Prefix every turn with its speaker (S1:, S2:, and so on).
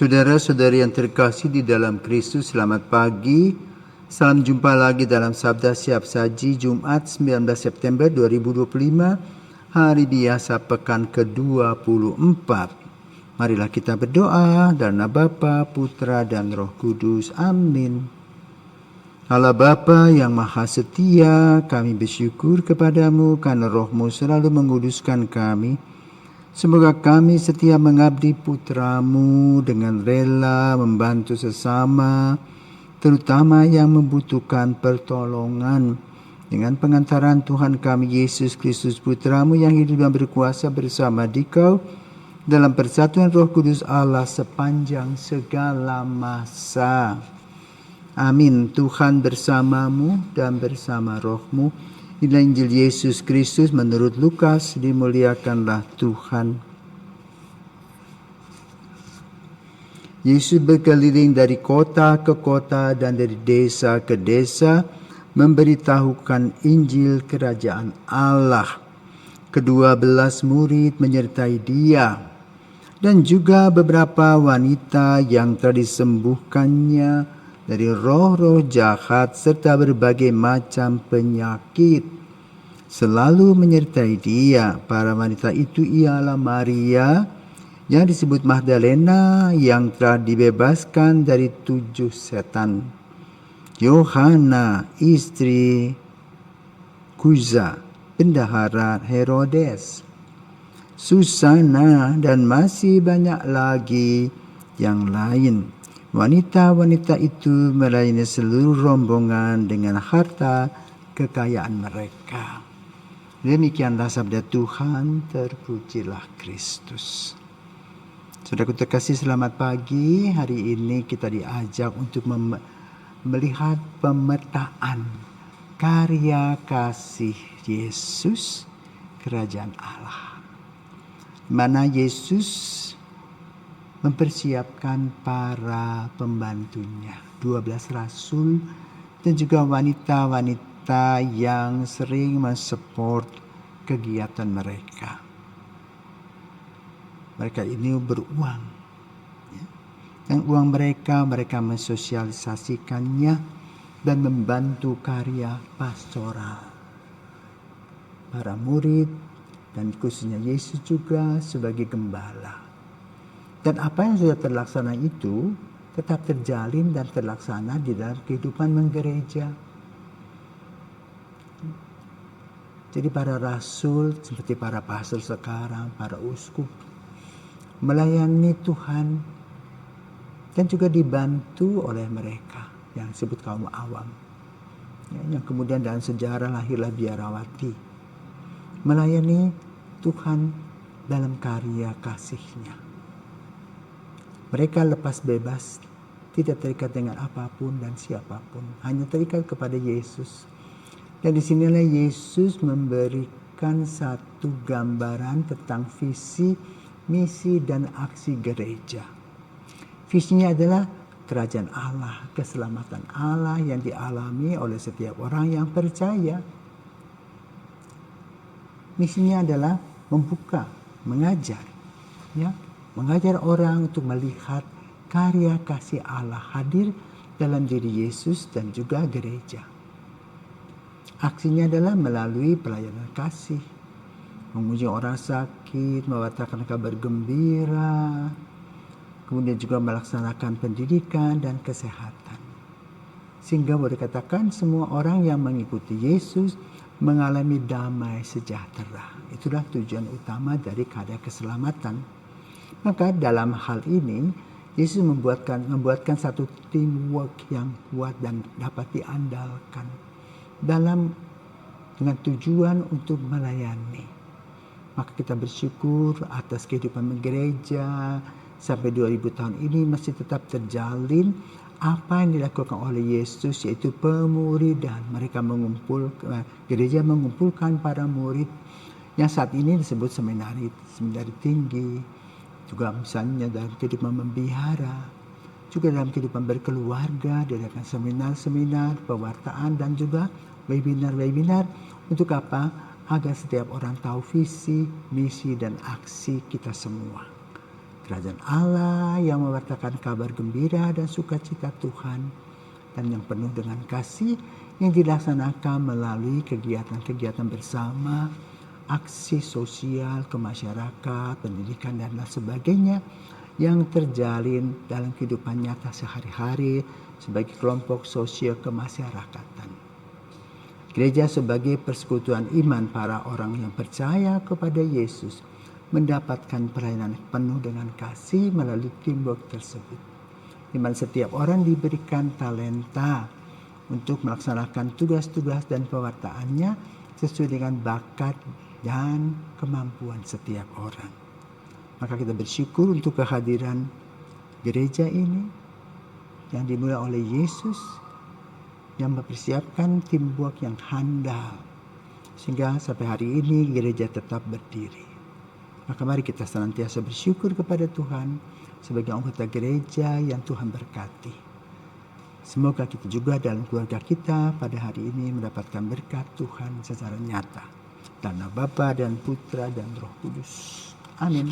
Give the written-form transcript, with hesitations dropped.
S1: Saudara-saudari yang terkasih di dalam Kristus, selamat pagi. Salam jumpa lagi dalam Sabda Siap Saji Jumat 19 September 2025, hari biasa pekan ke-24. Marilah kita berdoa dalam nama Bapa, Putra, dan Roh Kudus. Amin. Allah Bapa yang Maha Setia, kami bersyukur kepadamu karena Roh-Mu selalu menguduskan kami. Semoga kami setia mengabdi putra-Mu dengan rela membantu sesama, terutama yang membutuhkan pertolongan. Dengan pengantaran Tuhan kami Yesus Kristus Putra-Mu yang hidup dan berkuasa bersama Dikau dalam persatuan Roh Kudus Allah sepanjang segala masa. Amin. Tuhan bersamamu dan bersama roh-Mu. Inilah Injil Yesus Kristus menurut Lukas, dimuliakanlah Tuhan. Yesus berkeliling dari kota ke kota dan dari desa ke desa, memberitahukan Injil Kerajaan Allah. Ke-12 murid menyertai Dia, dan juga beberapa wanita yang telah disembuhkannya dari roh-roh jahat serta berbagai macam penyakit. Selalu menyertai Dia. Para wanita itu ialah Maria yang disebut Magdalena yang telah dibebaskan dari 7 setan, Yohana istri Kuza bendahara Herodes, Susana, dan masih banyak lagi yang lain. Wanita-wanita itu melayani seluruh rombongan dengan harta kekayaan mereka. Demikianlah sabda Tuhan, terpujilah Kristus. Saudaraku terkasih, selamat pagi. Hari ini kita diajak untuk melihat pemetaan karya kasih Yesus, Kerajaan Allah. Mana Yesus mempersiapkan para pembantunya, 12 rasul dan juga wanita-wanita yang sering mensupport kegiatan mereka. Mereka ini beruang. Dan uang mereka mensosialisasikannya dan membantu karya pastoral. Para murid dan khususnya Yesus juga sebagai gembala. Dan apa yang sudah terlaksana itu tetap terjalin dan terlaksana di dalam kehidupan menggereja. Jadi para rasul seperti para pastor sekarang, para uskup, melayani Tuhan dan juga dibantu oleh mereka yang disebut kaum awam. Yang kemudian dalam sejarah lahirlah biarawati. Melayani Tuhan dalam karya kasih-Nya. Mereka lepas bebas, tidak terikat dengan apapun dan siapapun, hanya terikat kepada Yesus. Dan disinilah Yesus memberikan satu gambaran tentang visi, misi, dan aksi gereja. Visinya adalah kerajaan Allah, keselamatan Allah yang dialami oleh setiap orang yang percaya. Misinya adalah membuka, mengajar, mengajar orang untuk melihat karya kasih Allah hadir dalam diri Yesus dan juga gereja. Aksinya adalah melalui pelayanan kasih, menguji orang sakit, mewartakan kabar gembira, kemudian juga melaksanakan pendidikan dan kesehatan. Sehingga boleh dikatakan semua orang yang mengikuti Yesus mengalami damai sejahtera. Itulah tujuan utama dari karya keselamatan. Maka dalam hal ini Yesus membuatkan satu teamwork yang kuat dan dapat diandalkan dengan tujuan untuk melayani. Maka kita bersyukur atas kehidupan gereja sampai 2000 tahun ini masih tetap terjalin apa yang dilakukan oleh Yesus, yaitu pemuridan. Gereja mengumpulkan para murid yang saat ini disebut seminari tinggi. Juga misalnya dalam kehidupan membihara, juga dalam kehidupan berkeluarga, diadakan seminar-seminar, pewartaan, dan juga webinar-webinar. Untuk apa? Agar setiap orang tahu visi, misi, dan aksi kita semua. kerajaan Allah yang mewartakan kabar gembira dan sukacita Tuhan, dan yang penuh dengan kasih yang dilaksanakan melalui kegiatan-kegiatan bersama, aksi sosial ke masyarakat, pendidikan, dan lain sebagainya yang terjalin dalam kehidupan nyata sehari-hari sebagai kelompok sosial kemasyarakatan. Gereja sebagai persekutuan iman para orang yang percaya kepada Yesus mendapatkan pelayanan penuh dengan kasih melalui teamwork tersebut, di mana setiap orang diberikan talenta untuk melaksanakan tugas-tugas dan pewartaannya sesuai dengan bakat dan kemampuan setiap orang. Maka kita bersyukur untuk kehadiran gereja ini yang dimulai oleh Yesus, yang mempersiapkan teamwork yang handal sehingga sampai hari ini gereja tetap berdiri. Maka mari kita senantiasa bersyukur kepada Tuhan sebagai anggota gereja yang Tuhan berkati. Semoga kita juga dalam keluarga kita pada hari ini mendapatkan berkat Tuhan secara nyata. Dalam nama Bapa dan Putra dan Roh Kudus. Amin.